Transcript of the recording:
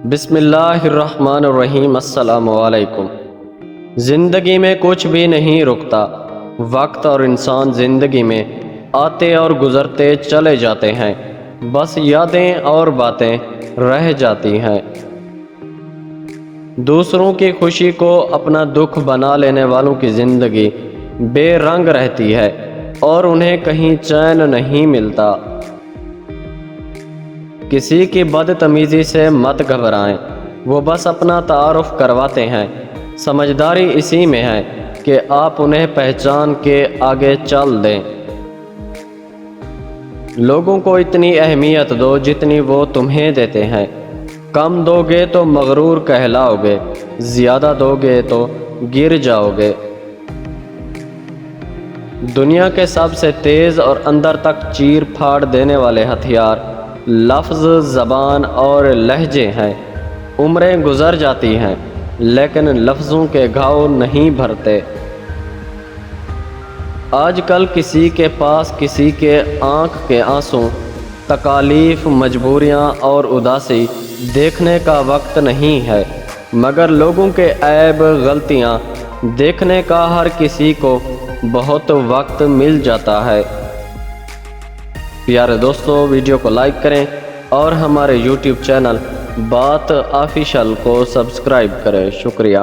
بسم اللہ الرحمن الرحیم۔ السلام علیکم۔ زندگی میں کچھ بھی نہیں رکتا، وقت اور انسان زندگی میں آتے اور گزرتے چلے جاتے ہیں، بس یادیں اور باتیں رہ جاتی ہیں۔ دوسروں کی خوشی کو اپنا دکھ بنا لینے والوں کی زندگی بے رنگ رہتی ہے اور انہیں کہیں چین نہیں ملتا۔ کسی کی بدتمیزی سے مت گھبرائیں، وہ بس اپنا تعارف کرواتے ہیں۔ سمجھداری اسی میں ہے کہ آپ انہیں پہچان کے آگے چل دیں۔ لوگوں کو اتنی اہمیت دو جتنی وہ تمہیں دیتے ہیں۔ کم دو گے تو مغرور کہلاؤ گے، زیادہ دو گے تو گر جاؤ گے۔ دنیا کے سب سے تیز اور اندر تک چیر پھاڑ دینے والے ہتھیار لفظ، زبان اور لہجے ہیں۔ عمریں گزر جاتی ہیں لیکن لفظوں کے گھاؤ نہیں بھرتے۔ آج کل کسی کے پاس کسی کے آنکھ کے آنسوں، تکالیف، مجبوریاں اور اداسی دیکھنے کا وقت نہیں ہے، مگر لوگوں کے عیب، غلطیاں دیکھنے کا ہر کسی کو بہت وقت مل جاتا ہے۔ پیارے دوستو، ویڈیو کو لائک کریں اور ہمارے یوٹیوب چینل بات آفیشل کو سبسکرائب کریں۔ شکریہ۔